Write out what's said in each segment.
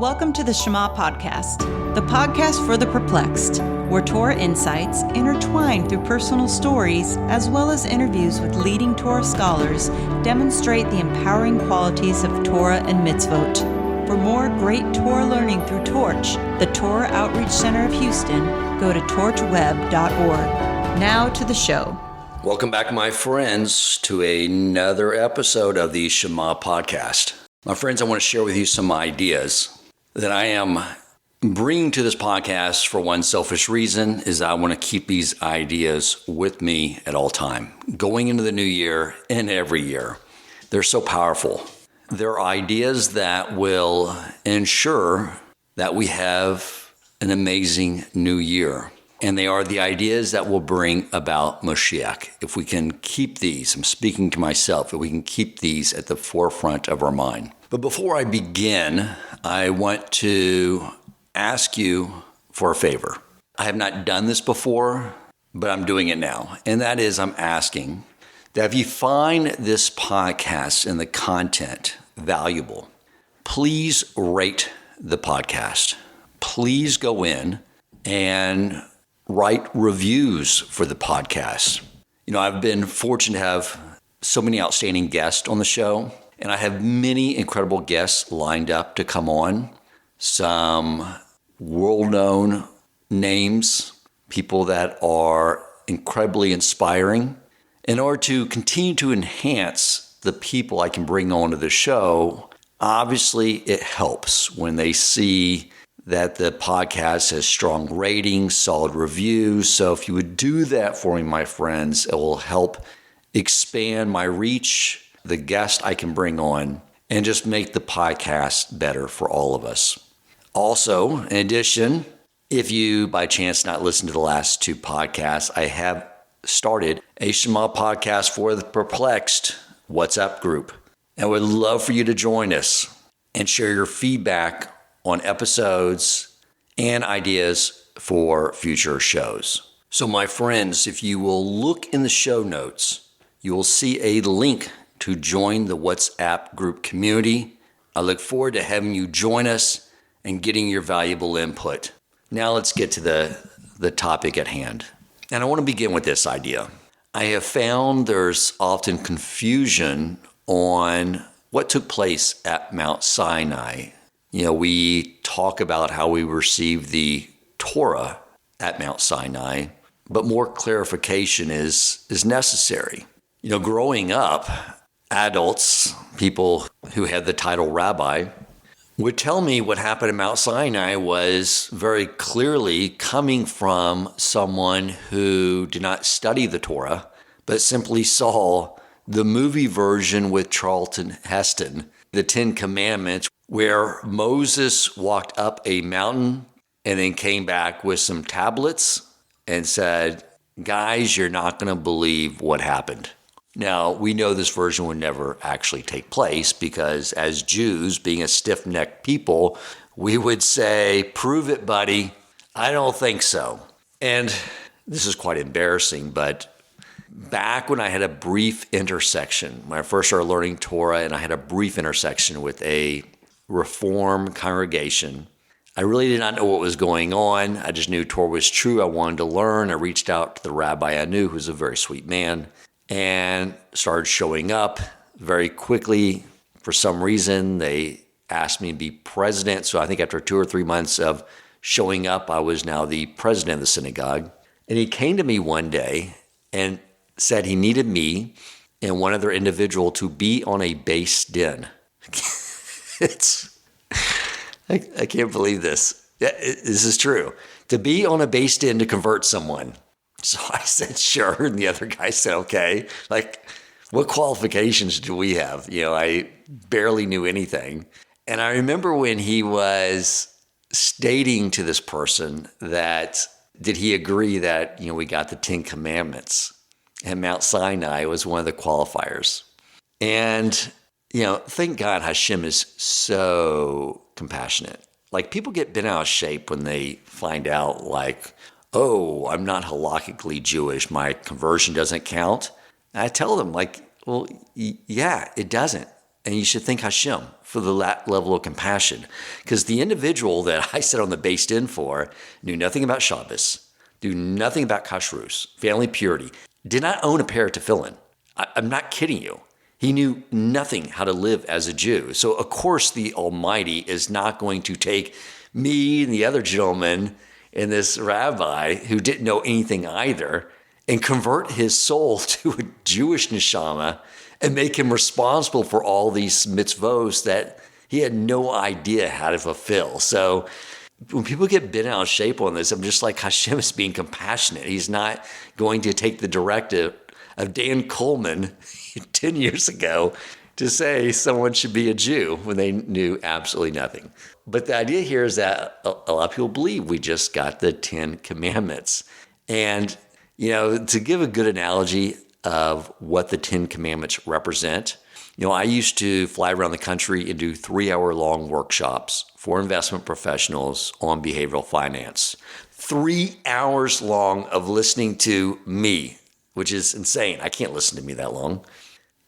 Welcome to the Shema Podcast, the podcast for the perplexed, where Torah insights intertwined through personal stories as well as interviews with leading Torah scholars demonstrate the empowering qualities of Torah and mitzvot. For more great Torah learning through Torch, the Torah Outreach Center of Houston, go to torchweb.org. Now to the show. Welcome back, my friends, to another episode of the Shema Podcast. My friends, I want to share with you some ideas that I am bringing to this podcast for one selfish reason, is I want to keep these ideas with me at all time, going into the new year and every year. They're so powerful. They're ideas that will ensure that we have an amazing new year. And they are the ideas that will bring about Mashiach. If we can keep these, I'm speaking to myself, if we can keep these at the forefront of our mind. But before I begin, I want to ask you for a favor. I have not done this before, but I'm doing it now. And that is, I'm asking that if you find this podcast and the content valuable, please rate the podcast. Please go in and write reviews for the podcast. You know, I've been fortunate to have so many outstanding guests on the show, and I have many incredible guests lined up to come on. Some world-known names, people that are incredibly inspiring. In order to continue to enhance the people I can bring onto the show, obviously it helps when they see that the podcast has strong ratings, solid reviews. So if you would do that for me, my friends, it will help expand my reach, the guest I can bring on, and just make the podcast better for all of us. Also, in addition, if you by chance not listened to the last two podcasts, I have started a Shema podcast for the perplexed WhatsApp group. And I would love for you to join us and share your feedback on episodes and ideas for future shows. So my friends, if you will look in the show notes, you will see a link to join the WhatsApp group community. I look forward to having you join us and getting your valuable input. Now let's get to the topic at hand. And I want to begin with this idea. I have found there's often confusion on what took place at Mount Sinai. You know, we talk about how we received the Torah at Mount Sinai, but more clarification is necessary. You know, growing up, adults, people who had the title rabbi, would tell me what happened at Mount Sinai was very clearly coming from someone who did not study the Torah, but simply saw the movie version with Charlton Heston, the Ten Commandments, where Moses walked up a mountain and then came back with some tablets and said, guys, you're not going to believe what happened. Now, we know this version would never actually take place because as Jews, being a stiff-necked people, we would say, prove it, buddy. I don't think so. And this is quite embarrassing, but back when I had a brief intersection, when I first started learning Torah and I had a brief intersection with a Reform congregation, I really did not know what was going on. I just knew Torah was true. I wanted to learn. I reached out to the rabbi I knew, who was a very sweet man, and started showing up very quickly. For some reason, they asked me to be president. So I think after 2 or 3 months of showing up, I was now the president of the synagogue. And he came to me one day and said he needed me and one other individual to be on a base din. I can't believe this. This is true. To be on a base din to convert someone. So I said, sure. And the other guy said, okay. Like, what qualifications do we have? You know, I barely knew anything. And I remember when he was stating to this person that, did he agree that, you know, we got the 10 Commandments and Mount Sinai was one of the qualifiers. And you know, thank God Hashem is so compassionate. Like, people get bent out of shape when they find out, like, oh, I'm not halakhically Jewish, my conversion doesn't count. And I tell them, like, well, yeah, it doesn't. And you should thank Hashem for that level of compassion. Because the individual that I sat on the beis din for knew nothing about Shabbos, knew nothing about kashrus, family purity, did not own a pair of tefillin. I'm not kidding you. He knew nothing how to live as a Jew. So, of course, the Almighty is not going to take me and the other gentleman and this rabbi who didn't know anything either and convert his soul to a Jewish neshama and make him responsible for all these mitzvos that he had no idea how to fulfill. So when people get bent out of shape on this, I'm just like, Hashem is being compassionate. He's not going to take the directive of Dan Coleman 10 years ago to say someone should be a Jew when they knew absolutely nothing. But the idea here is that a lot of people believe we just got the 10 Commandments. And, to give a good analogy of what the 10 Commandments represent, I used to fly around the country and do 3-hour-long workshops for investment professionals on behavioral finance. 3 hours long of listening to me, which is insane. I can't listen to me that long.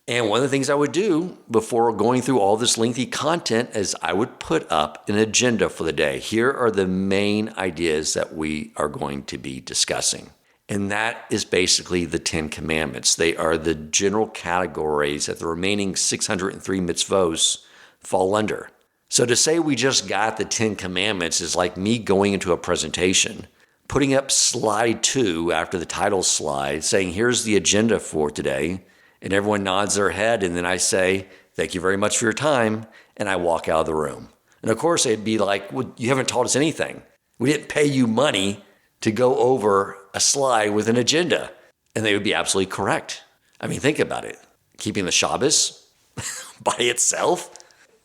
And one of the things I would do before going through all this lengthy content is I would put up an agenda for the day. Here are the main ideas that we are going to be discussing. And that is basically the 10 Commandments. They are the general categories that the remaining 603 mitzvos fall under. So to say we just got the 10 Commandments is like me going into a presentation, putting up slide 2 after the title slide, saying, here's the agenda for today. And everyone nods their head, and then I say, thank you very much for your time, and I walk out of the room. And of course, they'd be like, well, you haven't taught us anything. We didn't pay you money to go over a slide with an agenda. And they would be absolutely correct. I mean, think about it. Keeping the Shabbos by itself,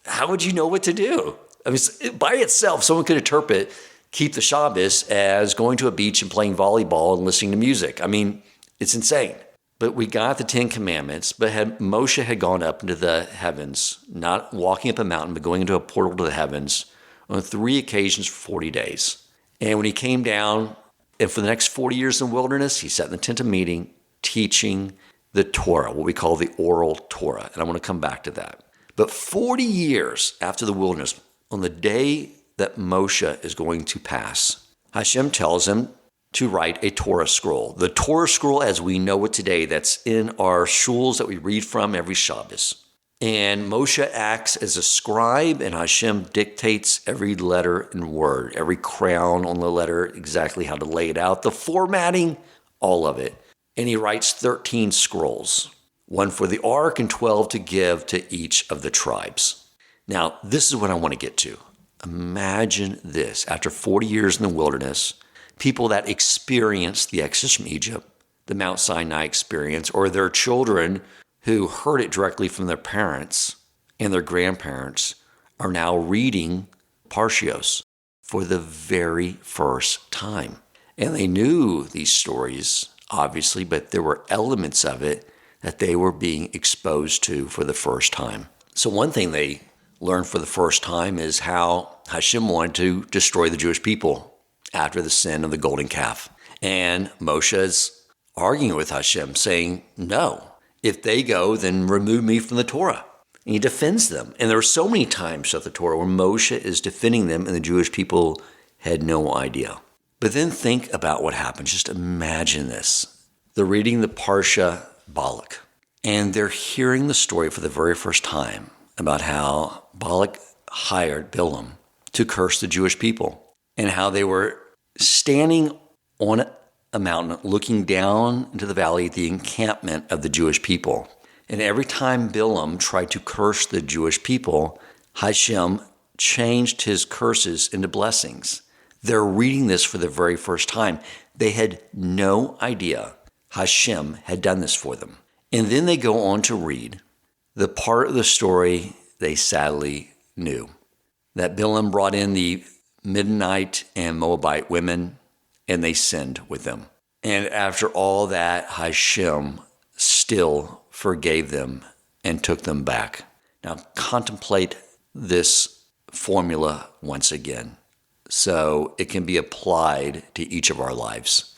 how would you know what to do? I mean, by itself, someone could interpret keep the Shabbos as going to a beach and playing volleyball and listening to music. I mean, it's insane. But we got the 10 Commandments, but Moshe had gone up into the heavens, not walking up a mountain, but going into a portal to the heavens on 3 occasions for 40 days. And when he came down, and for the next 40 years in the wilderness, he sat in the tent of meeting, teaching the Torah, what we call the oral Torah. And I want to come back to that. But 40 years after the wilderness, on the day that Moshe is going to pass, Hashem tells him to write a Torah scroll. The Torah scroll as we know it today, that's in our shuls that we read from every Shabbos. And Moshe acts as a scribe, and Hashem dictates every letter and word, every crown on the letter, exactly how to lay it out, the formatting, all of it. And he writes 13 scrolls, 1 for the ark and 12 to give to each of the tribes. Now, this is what I want to get to. Imagine this. After 40 years in the wilderness, people that experienced the Exodus from Egypt, the Mount Sinai experience, or their children who heard it directly from their parents and their grandparents are now reading Parshios for the very first time. And they knew these stories, obviously, but there were elements of it that they were being exposed to for the first time. So one thing they learned for the first time is how Hashem wanted to destroy the Jewish people after the sin of the golden calf. And Moshe is arguing with Hashem, saying, no, if they go, then remove me from the Torah. And he defends them. And there are so many times of the Torah where Moshe is defending them and the Jewish people had no idea. But then think about what happens. Just imagine this. They're reading the Parsha Balak, and they're hearing the story for the very first time about how Balak hired Bilam to curse the Jewish people, and how they were standing on a mountain looking down into the valley at the encampment of the Jewish people. And every time Bilam tried to curse the Jewish people, Hashem changed his curses into blessings. They're reading this for the very first time. They had no idea Hashem had done this for them. And then they go on to read the part of the story they sadly knew, that Bilam brought in the Midianite and Moabite women, and they sinned with them. And after all that, Hashem still forgave them and took them back. Now contemplate this formula once again, so it can be applied to each of our lives.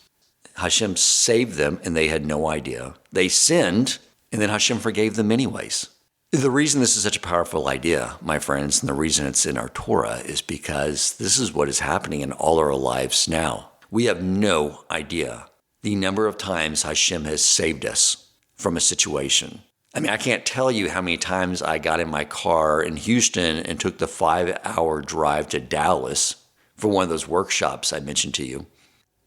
Hashem saved them, and they had no idea. They sinned, and then Hashem forgave them anyways. The reason this is such a powerful idea, my friends, and the reason it's in our Torah is because this is what is happening in all our lives now. We have no idea the number of times Hashem has saved us from a situation. I mean, I can't tell you how many times I got in my car in Houston and took the 5-hour drive to Dallas for one of those workshops I mentioned to you.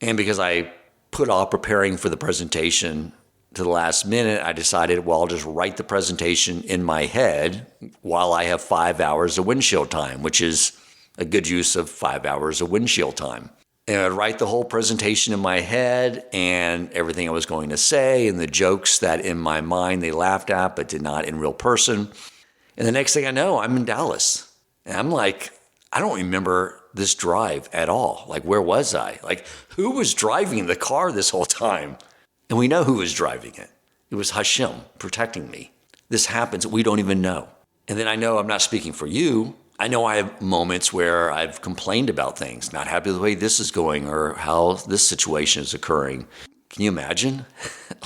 And because I put off preparing for the presentation to the last minute, I decided, well, I'll just write the presentation in my head while I have 5 hours of windshield time, which is a good use of 5 hours of windshield time. And I'd write the whole presentation in my head and everything I was going to say and the jokes that in my mind they laughed at but did not in real person. And the next thing I know, I'm in Dallas. And I'm like, I don't remember this drive at all. Like, where was I? Like, who was driving the car this whole time? And we know who was driving it. It was Hashem protecting me. This happens. We don't even know. And then I know I'm not speaking for you. I know I have moments where I've complained about things, not happy with the way this is going or how this situation is occurring. Can you imagine?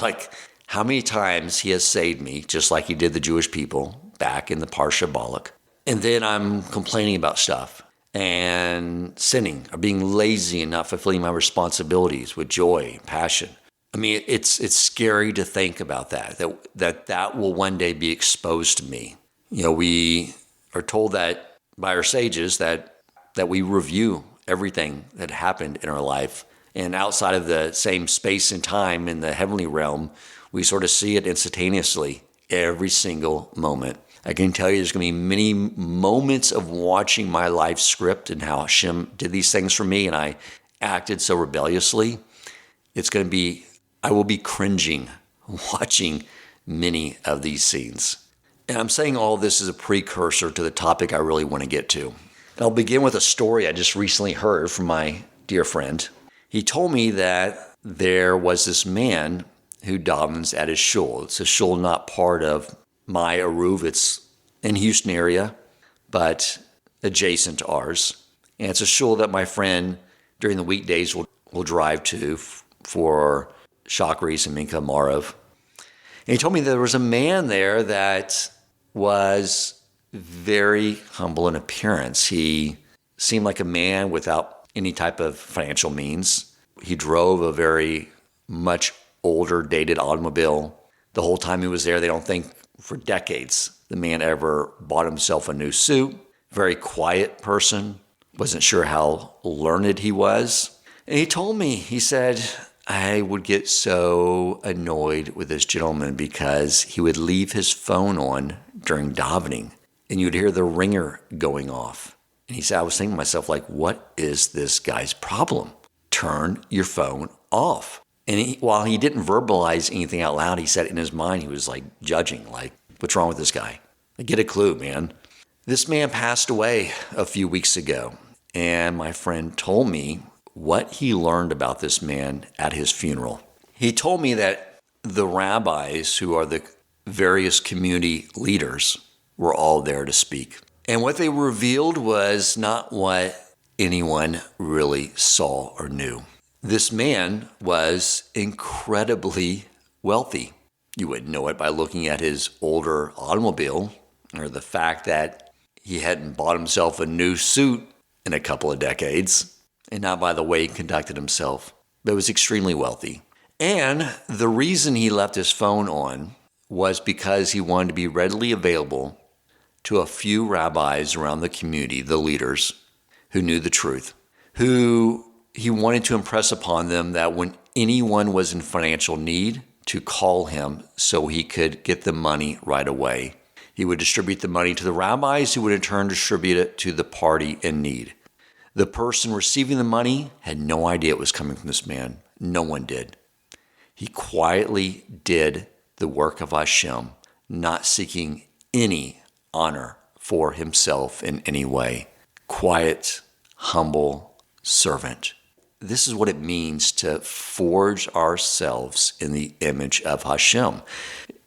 Like, how many times he has saved me, just like he did the Jewish people back in the Parsha Balak. And then I'm complaining about stuff and sinning or being lazy and not fulfilling my responsibilities with joy and passion. I mean, it's scary to think about that will one day be exposed to me. You know, we are told that by our sages that we review everything that happened in our life. And outside of the same space and time in the heavenly realm, we sort of see it instantaneously every single moment. I can tell you there's going to be many moments of watching my life script and how Hashem did these things for me and I acted so rebelliously. I will be cringing watching many of these scenes. And I'm saying all this as a precursor to the topic I really want to get to. And I'll begin with a story I just recently heard from my dear friend. He told me that there was this man who davens at his shul. It's a shul not part of my Aruv. It's in Houston area, but adjacent to ours. And it's a shul that my friend during the weekdays will drive to for Shakris and Mincha Marav. And he told me there was a man there that was very humble in appearance. He seemed like a man without any type of financial means. He drove a very much older, dated automobile. The whole time he was there, they don't think for decades the man ever bought himself a new suit. Very quiet person. Wasn't sure how learned he was. And he told me, he said, I would get so annoyed with this gentleman because he would leave his phone on during davening and you'd hear the ringer going off. And he said, I was thinking to myself, like, what is this guy's problem? Turn your phone off. And while he didn't verbalize anything out loud, he said in his mind, he was like judging, like, what's wrong with this guy? Like, get a clue, man. This man passed away a few weeks ago. And my friend told me what he learned about this man at his funeral. He told me that the rabbis, who are the various community leaders, were all there to speak. And what they revealed was not what anyone really saw or knew. This man was incredibly wealthy. You wouldn't know it by looking at his older automobile or the fact that he hadn't bought himself a new suit in a couple of decades. And not by the way he conducted himself, but was extremely wealthy. And the reason he left his phone on was because he wanted to be readily available to a few rabbis around the community, the leaders, who knew the truth, who he wanted to impress upon them that when anyone was in financial need, to call him so he could get the money right away. He would distribute the money to the rabbis, who would in turn distribute it to the party in need. The person receiving the money had no idea it was coming from this man. No one did. He quietly did the work of Hashem, not seeking any honor for himself in any way. Quiet, humble servant. This is what it means to forge ourselves in the image of Hashem.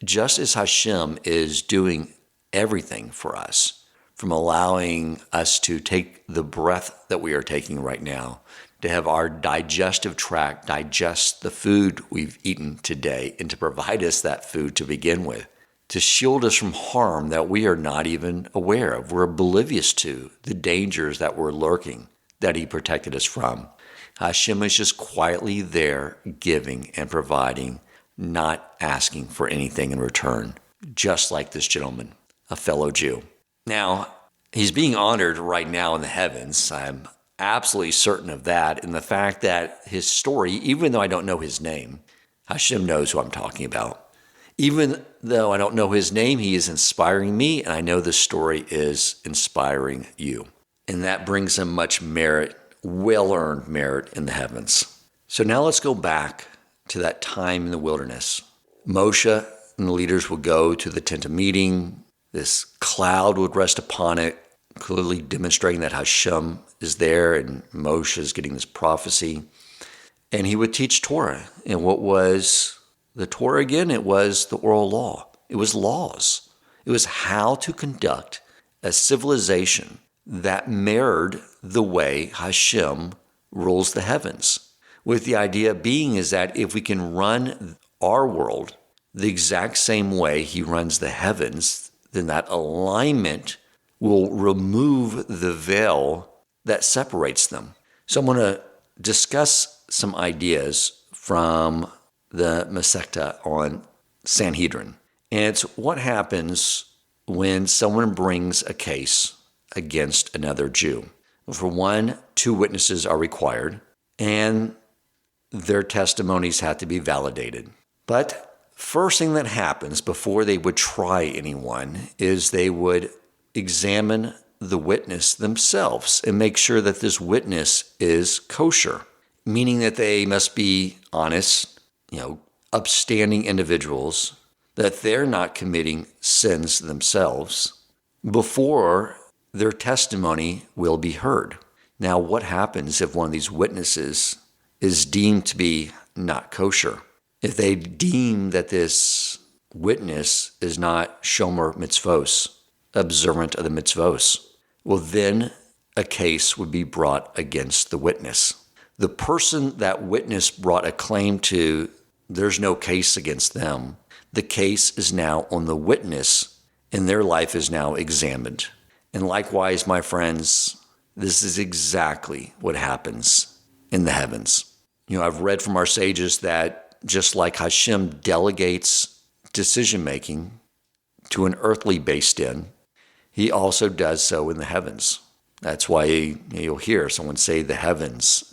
Just as Hashem is doing everything for us, from allowing us to take the breath that we are taking right now, to have our digestive tract digest the food we've eaten today, and to provide us that food to begin with, to shield us from harm that we are not even aware of. We're oblivious to the dangers that were lurking that he protected us from. Hashem is just quietly there, giving and providing, not asking for anything in return, just like this gentleman, a fellow Jew. Now, he's being honored right now in the heavens. I'm absolutely certain of that, and the fact that his story, even though I don't know his name, Hashem knows who I'm talking about. Even though I don't know his name, he is inspiring me, and I know this story is inspiring you. And that brings him much merit, well-earned merit in the heavens. So now let's go back to that time in the wilderness. Moshe and the leaders would go to the tent of meeting. This cloud would rest upon it, clearly demonstrating that Hashem is there, and Moshe is getting this prophecy. And he would teach Torah. And what was the Torah again? It was the oral law. It was laws. It was how to conduct a civilization that mirrored the way Hashem rules the heavens. With the idea being is that if we can run our world the exact same way he runs the heavens, then that alignment will remove the veil that separates them. So I'm going to discuss some ideas from the Masechta on Sanhedrin. And it's what happens when someone brings a case against another Jew. For one, 2 witnesses are required, and their testimonies have to be validated. But first thing that happens before they would try anyone is they would examine the witness themselves and make sure that this witness is kosher, meaning that they must be honest, upstanding individuals, that they're not committing sins themselves before their testimony will be heard. Now, what happens if one of these witnesses is deemed to be not kosher? If they deem that this witness is not shomer mitzvos, observant of the mitzvos, well, then a case would be brought against the witness. The person that witness brought a claim to, there's no case against them. The case is now on the witness, and their life is now examined. And likewise, my friends, this is exactly what happens in the heavens. I've read from our sages that just like Hashem delegates decision-making to an earthly based in, he also does so in the heavens. That's why you'll hear someone say the heavens,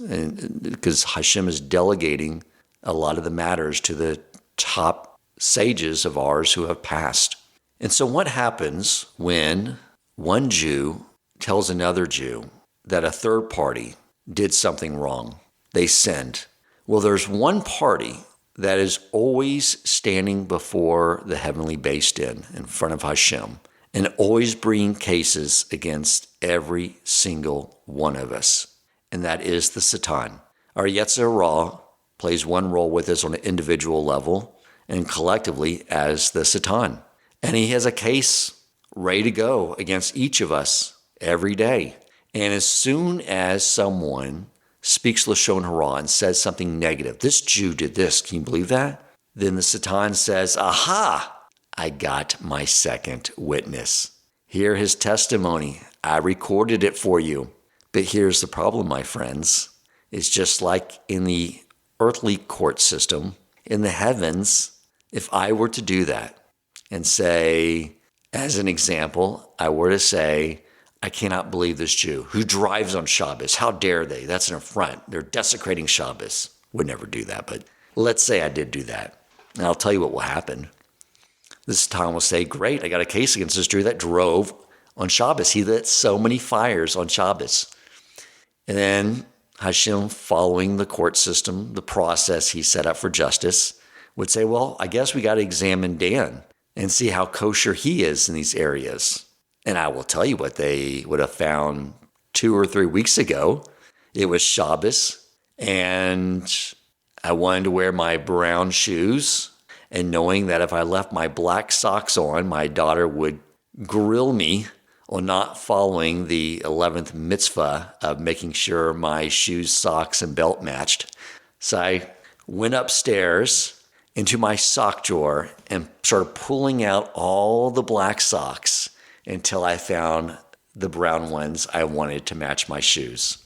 because Hashem is delegating a lot of the matters to the top sages of ours who have passed. And so what happens when one Jew tells another Jew that a third party did something wrong? They sinned. Well, there's one party that is always standing before the heavenly based in front of Hashem, and always bringing cases against every single one of us. And that is the Satan. Our Yetzer Hara plays one role with us on an individual level and collectively as the Satan. And he has a case ready to go against each of us every day. And as soon as someone speaks Lashon Hara and says something negative, this Jew did this, can you believe that? Then the Satan says, aha, I got my second witness. Hear his testimony. I recorded it for you. But here's the problem, my friends. It's just like in the earthly court system, in the heavens, if I were to do that and say, as an example, I were to say, I cannot believe this Jew who drives on Shabbos. How dare they? That's an affront. They're desecrating Shabbos. Would never do that, but let's say I did do that. And I'll tell you what will happen. This Tom will say, great, I got a case against this Jew that drove on Shabbos. He lit so many fires on Shabbos. And then Hashem, following the court system, the process he set up for justice, would say, well, I guess we got to examine Dan and see how kosher he is in these areas. And I will tell you what they would have found 2 or 3 weeks ago. It was Shabbos, and I wanted to wear my brown shoes, and knowing that if I left my black socks on, my daughter would grill me on not following the 11th mitzvah of making sure my shoes, socks, and belt matched. So I went upstairs into my sock drawer and started pulling out all the black socks until I found the brown ones I wanted to match my shoes.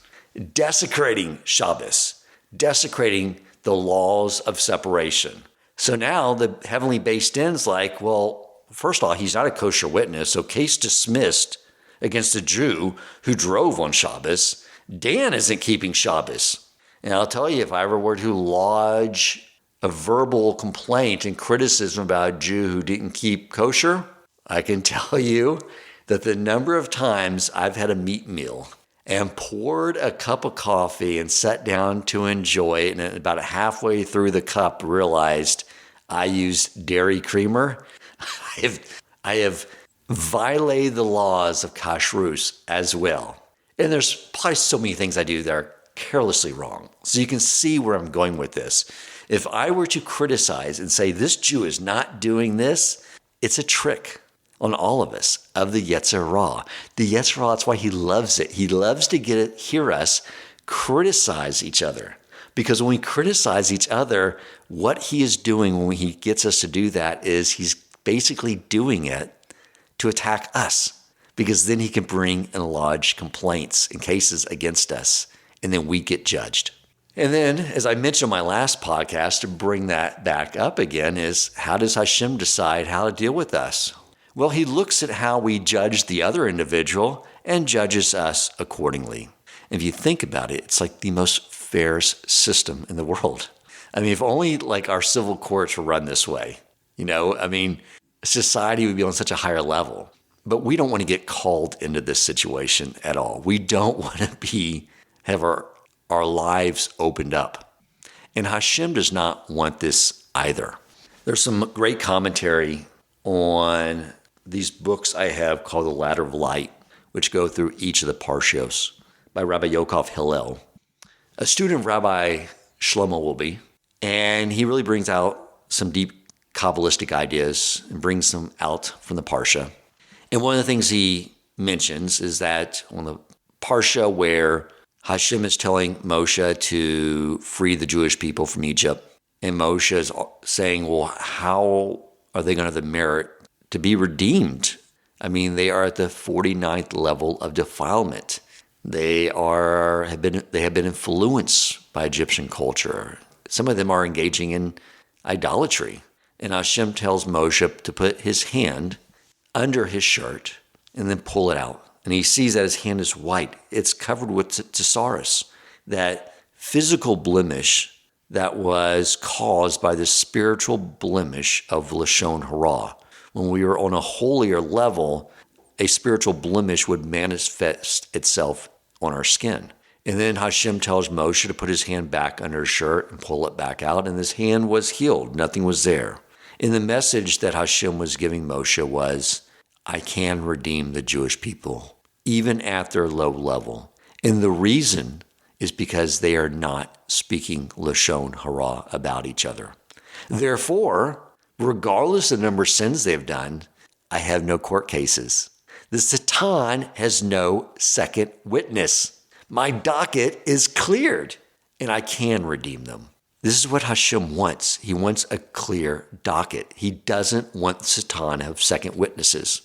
Desecrating Shabbos, desecrating the laws of separation. So now the heavenly based in's like, well, first of all, he's not a kosher witness, so case dismissed against a Jew who drove on Shabbos. Dan isn't keeping Shabbos. And I'll tell you, if I ever were to lodge a verbal complaint and criticism about a Jew who didn't keep kosher, I can tell you that the number of times I've had a meat meal and poured a cup of coffee and sat down to enjoy it, and about halfway through the cup realized I used dairy creamer. I have violated the laws of kashrus as well. And there's probably so many things I do that are carelessly wrong. So you can see where I'm going with this. If I were to criticize and say this Jew is not doing this, it's a trick on all of us of the Yetzer Hara. The Yetzer Hara, that's why he loves it. He loves to hear us criticize each other. Because when we criticize each other, what he is doing when he gets us to do that is he's basically doing it to attack us. Because then he can bring and lodge complaints and cases against us, and then we get judged. And then, as I mentioned in my last podcast, to bring that back up again is, how does Hashem decide how to deal with us? Well, he looks at how we judge the other individual and judges us accordingly. And if you think about it, it's like the most fair system in the world. I mean, if only like our civil courts were run this way, society would be on such a higher level. But we don't want to get called into this situation at all. We don't want to have our lives opened up. And Hashem does not want this either. There's some great commentary on these books I have called The Ladder of Light, which go through each of the parshios by Rabbi Yokov Hillel, a student of Rabbi Shlomo Wolbe, and he really brings out some deep Kabbalistic ideas and brings them out from the parsha. And one of the things he mentions is that on the parsha where Hashem is telling Moshe to free the Jewish people from Egypt, and Moshe is saying, well, how are they going to have the merit to be redeemed? I mean, they are at the 49th level of defilement. They have been influenced by Egyptian culture. Some of them are engaging in idolatry. And Hashem tells Moshe to put his hand under his shirt and then pull it out. And he sees that his hand is white. It's covered with tsaros, that physical blemish that was caused by the spiritual blemish of Lashon Hara. When we were on a holier level, a spiritual blemish would manifest itself on our skin. And then Hashem tells Moshe to put his hand back under his shirt and pull it back out, and his hand was healed. Nothing was there. And the message that Hashem was giving Moshe was, I can redeem the Jewish people, even at their low level. And the reason is because they are not speaking Lashon Hara about each other. Therefore, regardless of the number of sins they've done, I have no court cases. The Satan has no second witness. My docket is cleared, and I can redeem them. This is what Hashem wants. He wants a clear docket. He doesn't want Satan to have second witnesses.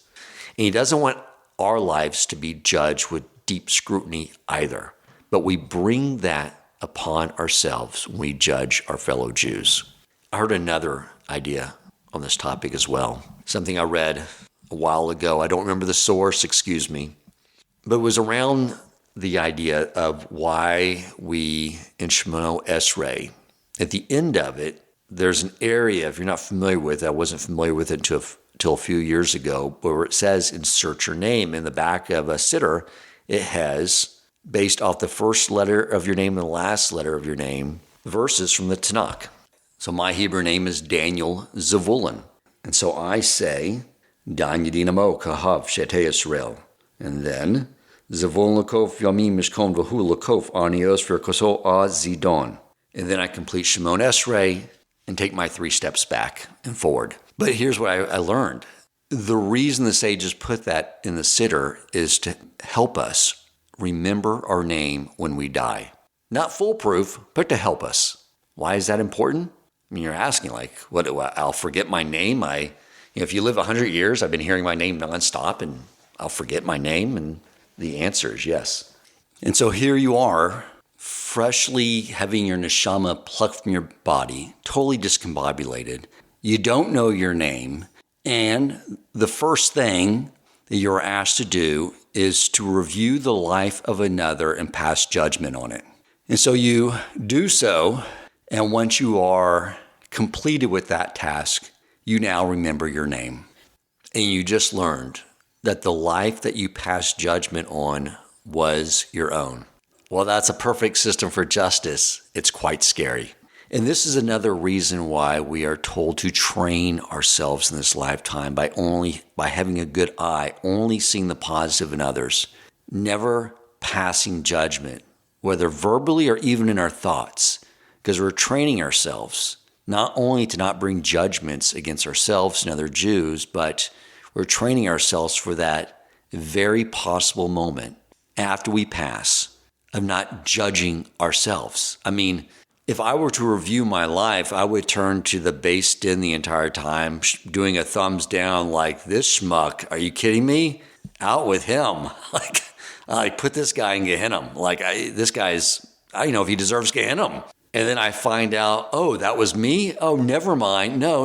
And he doesn't want our lives to be judged with deep scrutiny either. But we bring that upon ourselves when we judge our fellow Jews. I heard another idea on this topic as well. Something I read a while ago. I don't remember the source, excuse me. But it was around the idea of why we, in Shemona Esrei, at the end of it, there's an area, if you're not familiar with it, I wasn't familiar with it until a few years ago, where it says insert your name. In the back of a siddur, it has, based off the first letter of your name and the last letter of your name, verses from the Tanakh. So my Hebrew name is Daniel Zavulun. And so I say, Dan Yedinamo Kahav Shete Yisrael. And then, Zavulun Lakov Yamim Mishkon Vahu Lakov Anios for Koso A Zidon. And then I complete Shemona Esrei and take my 3 steps back and forward. But here's what I learned. The reason the sages put that in the siddur is to help us remember our name when we die. Not foolproof, but to help us. Why is that important? I mean, you're asking like, what? I'll forget my name. If you live 100 years, I've been hearing my name nonstop, and I'll forget my name. And the answer is yes. And so here you are, freshly having your neshama plucked from your body, totally discombobulated. You don't know your name. And the first thing that you're asked to do is to review the life of another and pass judgment on it. And so you do so, and once you are completed with that task, you now remember your name. And you just learned that the life that you passed judgment on was your own. Well, that's a perfect system for justice. It's quite scary. And this is another reason why we are told to train ourselves in this lifetime by having a good eye, only seeing the positive in others, never passing judgment, whether verbally or even in our thoughts, because we're training ourselves not only to not bring judgments against ourselves and other Jews, but we're training ourselves for that very possible moment after we pass of not judging ourselves. I mean, if I were to review my life, I would turn to the base din the entire time, doing a thumbs down like, this schmuck, are you kidding me? Out with him. Like put this guy in Gehenna. This guy's, I don't know if he deserves Gehenna. And then I find out, oh, that was me? Oh, never mind. No.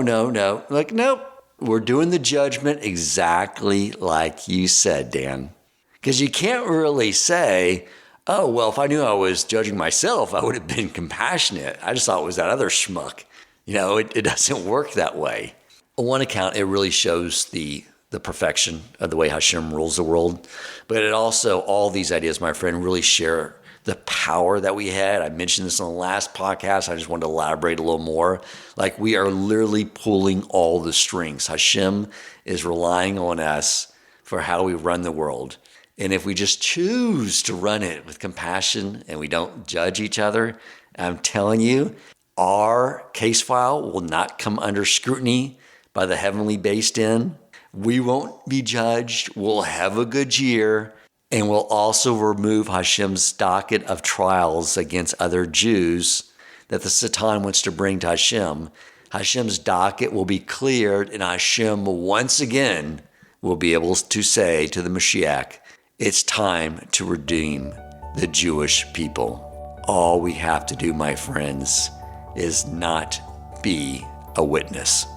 Like, nope. We're doing the judgment exactly like you said, Dan. Because you can't really say, oh, well, if I knew I was judging myself, I would have been compassionate. I just thought it was that other schmuck. It doesn't work that way. On one account, it really shows the perfection of the way Hashem rules the world. But it also, all these ideas, my friend, really share the power that we had. I mentioned this on the last podcast. I just wanted to elaborate a little more. Like, we are literally pulling all the strings. Hashem is relying on us for how we run the world. And if we just choose to run it with compassion and we don't judge each other, I'm telling you, our case file will not come under scrutiny by the heavenly based in. We won't be judged. We'll have a good year. And we'll also remove Hashem's docket of trials against other Jews that the Satan wants to bring to Hashem. Hashem's docket will be cleared, and Hashem once again will be able to say to the Mashiach, it's time to redeem the Jewish people. All we have to do, my friends, is not be a witness.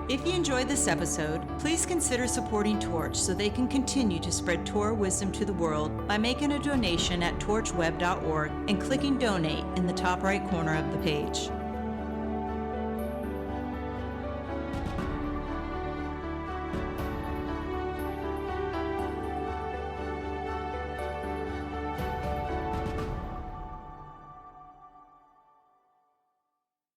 If you enjoyed this episode, please consider supporting Torch so they can continue to spread Torah wisdom to the world by making a donation at torchweb.org and clicking donate in the top right corner of the page.